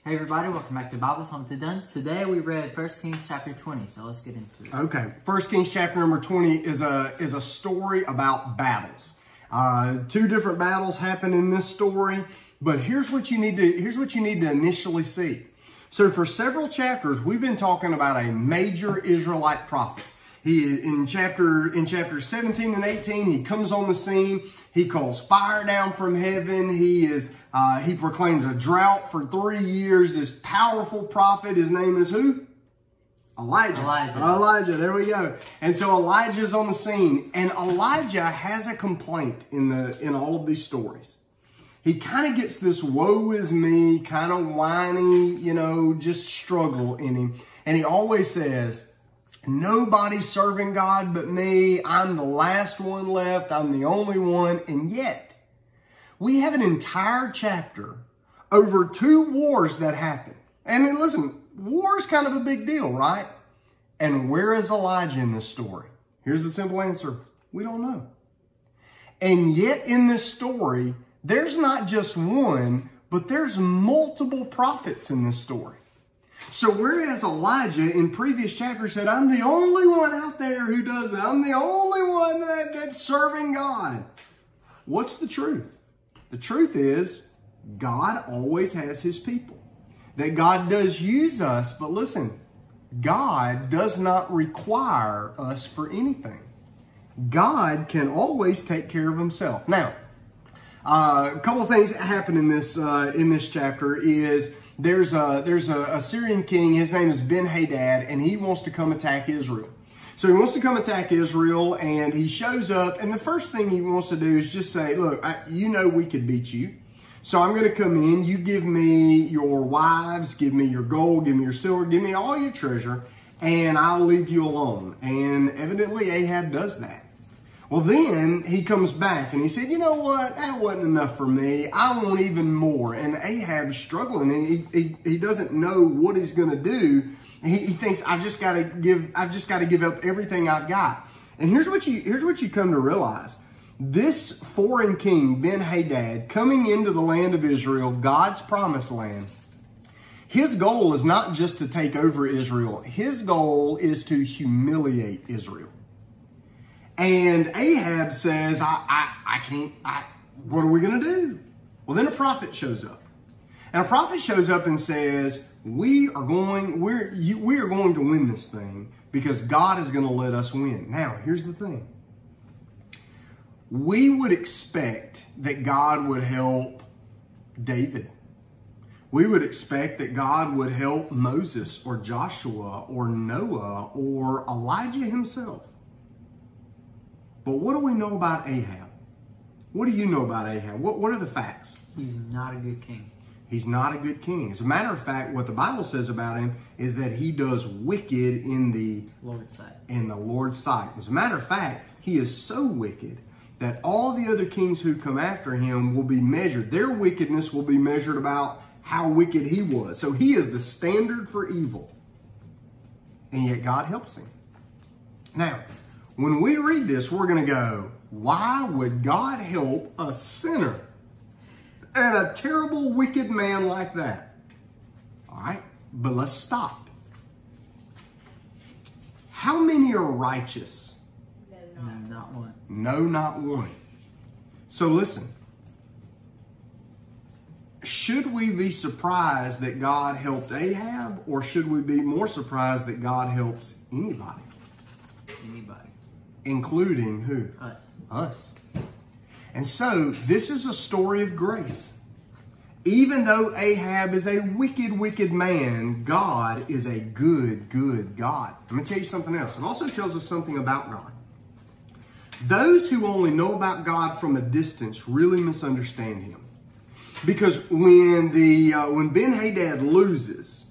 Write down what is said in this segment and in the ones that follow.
Hey everybody, welcome back to Bible Fun with the Duns. Today we read 1 Kings chapter 20, so let's get into it. Okay, 1 Kings chapter number 20 is a story about battles. Two different battles happen in this story, but here's what you need to initially see. So for several chapters, we've been talking about a major Israelite prophet. In chapter 17 and 18, he comes on the scene. He calls fire down from heaven. He proclaims a drought for 3 years. This powerful prophet, his name is who? Elijah, there we go. And so Elijah's on the scene, and Elijah has a complaint in all of these stories. He kind of gets this woe is me, kind of whiny, just struggle in him. And he always says, nobody's serving God but me. I'm the last one left. I'm the only one. And yet, we have an entire chapter over 2 wars that happen. And then listen, war is kind of a big deal, right? And where is Elijah in this story? Here's the simple answer. We don't know. And yet in this story, there's not just one, but there's multiple prophets in this story. So whereas Elijah in previous chapters said, I'm the only one out there who does that. I'm the only one that's serving God. What's the truth? The truth is God always has his people. That God does use us, but listen, God does not require us for anything. God can always take care of himself. Now, a couple of things that happen in this chapter is there's a Syrian king. His name is Ben-Hadad, and he wants to come attack Israel. So he wants to come attack Israel, and he shows up, and the first thing he wants to do is just say, look, we could beat you. So I'm going to come in. You give me your wives, give me your gold, give me your silver, give me all your treasure, and I'll leave you alone. And evidently Ahab does that. Well, then he comes back and he said, you know what? That wasn't enough for me. I want even more. And Ahab's struggling, and he doesn't know what he's going to do. He thinks, I've just got to give up everything I've got. And here's what you come to realize. This foreign king, Ben-Hadad, coming into the land of Israel, God's promised land, his goal is not just to take over Israel. His goal is to humiliate Israel. And Ahab says, what are we going to do? Well, then a prophet shows up. And a prophet shows up and says, we are going to win this thing because God is going to let us win. Now, here's the thing. We would expect that God would help David. We would expect that God would help Moses or Joshua or Noah or Elijah himself. But what do we know about Ahab? What do you know about Ahab? What are the facts? He's not a good king. He's not a good king. As a matter of fact, what the Bible says about him is that he does wicked in the Lord's sight. As a matter of fact, he is so wicked that all the other kings who come after him will be measured. Their wickedness will be measured about how wicked he was. So he is the standard for evil. And yet God helps him. Now, when we read this, we're going to go, why would God help a sinner and a terrible, wicked man like that? All right, but let's stop. How many are righteous? No, not one. No, not one. So listen. Should we be surprised that God helped Ahab, or should we be more surprised that God helps anybody? Anybody. Including who? Us. Us. And so, this is a story of grace. Even though Ahab is a wicked, wicked man, God is a good, good God. I'm going to tell you something else. It also tells us something about God. Those who only know about God from a distance really misunderstand him. Because when Ben-Hadad loses,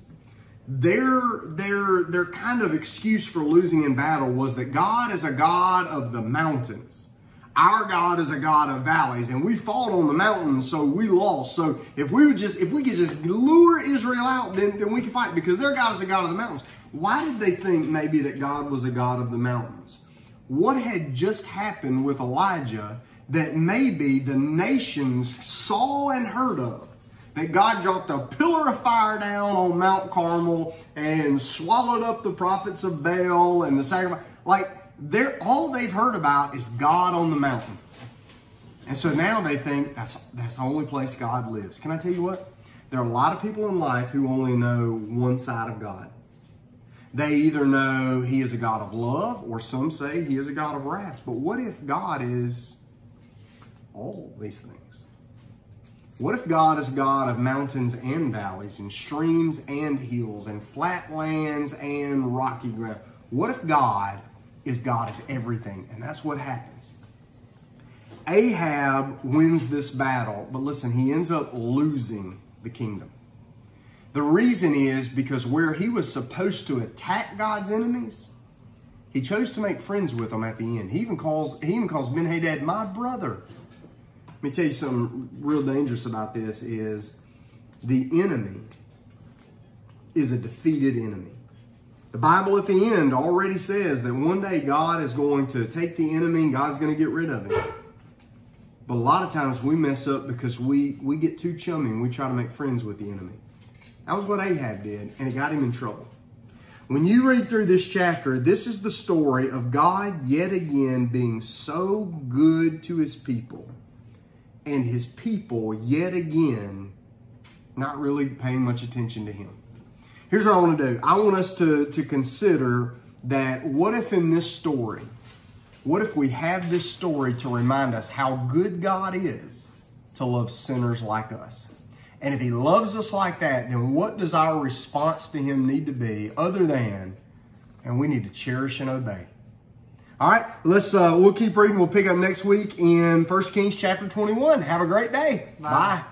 their kind of excuse for losing in battle was that God is a God of the mountains. Our God is a God of valleys, and we fought on the mountains, so we lost. So if we could just lure Israel out, then we could fight, because their God is a God of the mountains. Why did they think maybe that God was a God of the mountains? What had just happened with Elijah that maybe the nations saw and heard of? that God dropped a pillar of fire down on Mount Carmel and swallowed up the prophets of Baal and the sacrifice. Like, all they've heard about is God on the mountain. And so now they think that's the only place God lives. Can I tell you what? There are a lot of people in life who only know one side of God. They either know He is a God of love, or some say He is a God of wrath. But what if God is all these things? What if God is God of mountains and valleys and streams and hills and flatlands and rocky ground? What if God is God of everything? And that's what happens. Ahab wins this battle, but listen, he ends up losing the kingdom. The reason is because where he was supposed to attack God's enemies, he chose to make friends with them at the end. He even calls Ben-Hadad my brother. Let me tell you something real dangerous about this is the enemy is a defeated enemy. The Bible at the end already says that one day God is going to take the enemy and God's going to get rid of him. But a lot of times we mess up because we get too chummy and we try to make friends with the enemy. That was what Ahab did, and it got him in trouble. When you read through this chapter, this is the story of God yet again being so good to His people, and His people yet again not really paying much attention to Him. Here's what I want to do. I want us to consider that what if in this story, what if we have this story to remind us how good God is to love sinners like us? And if He loves us like that, then what does our response to Him need to be other than, and we need to cherish and obey? All right, we'll keep reading. We'll pick up next week in 1 Kings chapter 21. Have a great day. Bye.